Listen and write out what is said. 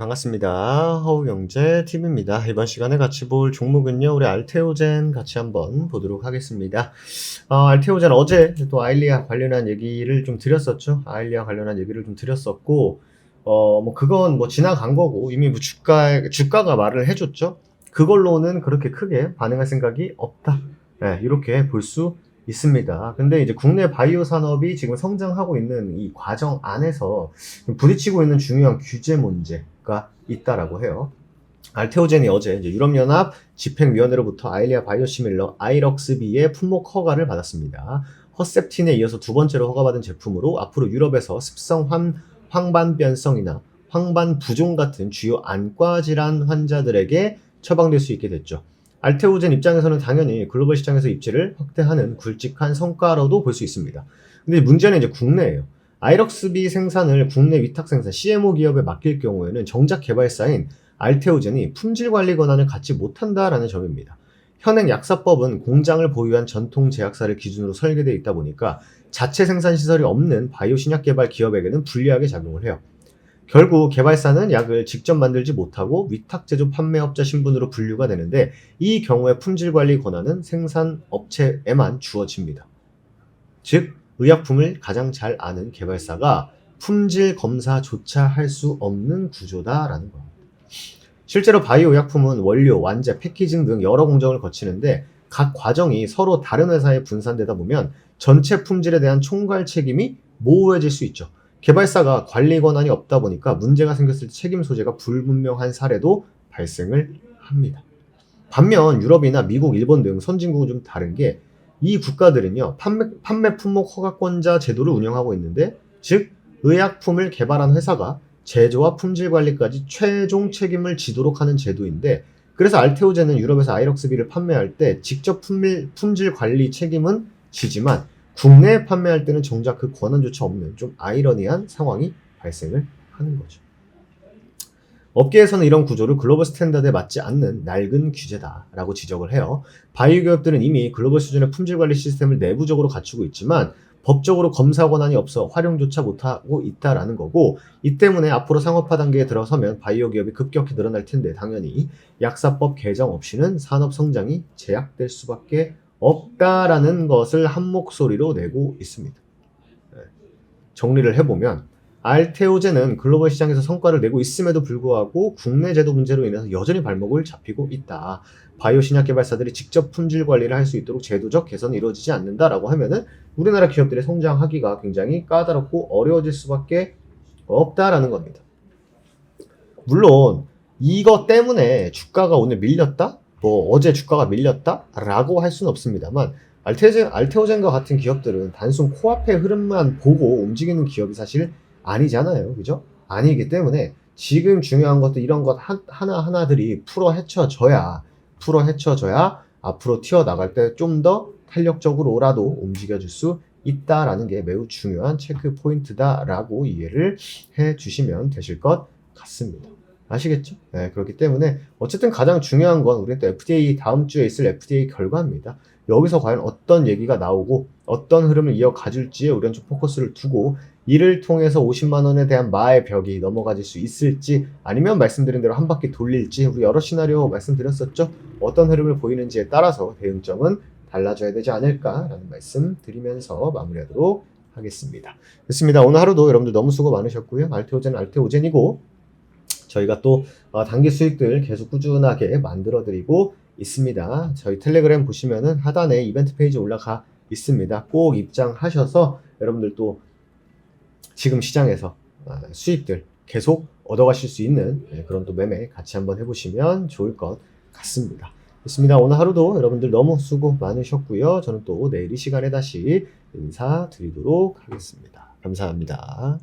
반갑습니다. 허우경제TV입니다. 이번 시간에 같이 볼 종목은요, 우리 알테오젠 같이 한번 보도록 하겠습니다. 알테오젠 어제 또 아일리아 관련한 얘기를 좀 드렸었죠. 아일리아 관련한 얘기를 좀 드렸었고, 그건 지나간 거고, 이미 주가가 말을 해줬죠. 그걸로는 그렇게 크게 반응할 생각이 없다. 네, 이렇게 볼 수 있습니다. 근데 이제 국내 바이오 산업이 지금 성장하고 있는 이 과정 안에서 부딪히고 있는 중요한 규제 문제가 있다라고 해요. 알테오젠이 어제 이제 유럽연합 집행위원회로부터 아일리아 바이오시밀러 아이럭스비의 품목 허가를 받았습니다. 허셉틴에 이어서 두 번째로 허가받은 제품으로 앞으로 유럽에서 습성 황반변성이나 황반부종 같은 주요 안과 질환 환자들에게 처방될 수 있게 됐죠. 알테오젠 입장에서는 당연히 글로벌 시장에서 입지를 확대하는 굵직한 성과로도 볼 수 있습니다. 근데 문제는 이제 국내예요. 아이럭스비 생산을 국내 위탁 생산 CMO 기업에 맡길 경우에는 정작 개발사인 알테오젠이 품질 관리 권한을 갖지 못한다라는 점입니다. 현행 약사법은 공장을 보유한 전통 제약사를 기준으로 설계되어 있다 보니까 자체 생산 시설이 없는 바이오 신약 개발 기업에게는 불리하게 작용을 해요. 결국 개발사는 약을 직접 만들지 못하고 위탁 제조 판매업자 신분으로 분류가 되는데 이 경우에 품질 관리 권한은 생산업체에만 주어집니다. 즉 의약품을 가장 잘 아는 개발사가 품질 검사조차 할 수 없는 구조다라는 겁니다. 실제로 바이오 의약품은 원료, 완제, 패키징 등 여러 공정을 거치는데 각 과정이 서로 다른 회사에 분산되다 보면 전체 품질에 대한 총괄 책임이 모호해질 수 있죠. 개발사가 관리 권한이 없다 보니까 문제가 생겼을 때 책임 소재가 불분명한 사례도 발생을 합니다. 반면 유럽이나 미국, 일본 등 선진국은 좀 다른 게 이 국가들은요, 판매 품목 허가권자 제도를 운영하고 있는데, 즉 의약품을 개발한 회사가 제조와 품질 관리까지 최종 책임을 지도록 하는 제도인데, 그래서 알테오젠은 유럽에서 아이럭스비를 판매할 때 직접 품질 관리 책임은 지지만 국내에 판매할 때는 정작 그 권한조차 없는 좀 아이러니한 상황이 발생을 하는 거죠. 업계에서는 이런 구조를 글로벌 스탠다드에 맞지 않는 낡은 규제다라고 지적을 해요. 바이오 기업들은 이미 글로벌 수준의 품질 관리 시스템을 내부적으로 갖추고 있지만 법적으로 검사 권한이 없어 활용조차 못하고 있다라는 거고, 이 때문에 앞으로 상업화 단계에 들어서면 바이오 기업이 급격히 늘어날 텐데 당연히 약사법 개정 없이는 산업 성장이 제약될 수밖에 없다라는 것을 한 목소리로 내고 있습니다. 정리를 해보면 알테오젠은 글로벌 시장에서 성과를 내고 있음에도 불구하고 국내 제도 문제로 인해서 여전히 발목을 잡히고 있다. 바이오 신약 개발사들이 직접 품질 관리를 할 수 있도록 제도적 개선이 이루어지지 않는다라고 하면은 우리나라 기업들이 성장하기가 굉장히 까다롭고 어려워질 수밖에 없다라는 겁니다. 물론 이것 때문에 주가가 오늘 밀렸다? 어제 주가가 밀렸다? 라고 할 수는 없습니다만 알테오젠과 같은 기업들은 단순 코앞의 흐름만 보고 움직이는 기업이 사실 아니잖아요. 그죠? 아니기 때문에 지금 중요한 것도 이런 것 하나하나들이 풀어 헤쳐져야 앞으로 튀어나갈 때 좀 더 탄력적으로라도 움직여줄 수 있다라는 게 매우 중요한 체크 포인트다라고 이해를 해 주시면 되실 것 같습니다. 아시겠죠? 네, 그렇기 때문에 어쨌든 가장 중요한 건 우리는 또 FDA 다음 주에 있을 FDA 결과입니다. 여기서 과연 어떤 얘기가 나오고 어떤 흐름을 이어가줄지에 우리는 좀 포커스를 두고 이를 통해서 50만 원에 대한 마의 벽이 넘어가질 수 있을지 아니면 말씀드린 대로 한 바퀴 돌릴지 우리 여러 시나리오 말씀드렸었죠. 어떤 흐름을 보이는지에 따라서 대응점은 달라져야 되지 않을까라는 말씀 드리면서 마무리하도록 하겠습니다. 됐습니다. 오늘 하루도 여러분들 너무 수고 많으셨고요. 알테오젠은 알테오젠이고 저희가 또 단기 수익들 계속 꾸준하게 만들어드리고 있습니다. 저희 텔레그램 보시면은 하단에 이벤트 페이지 올라가 있습니다. 꼭 입장하셔서 여러분들 또 지금 시장에서 수익들 계속 얻어가실 수 있는 그런 또 매매 같이 한번 해보시면 좋을 것 같습니다. 좋습니다. 오늘 하루도 여러분들 너무 수고 많으셨고요. 저는 또 내일 이 시간에 다시 인사드리도록 하겠습니다. 감사합니다.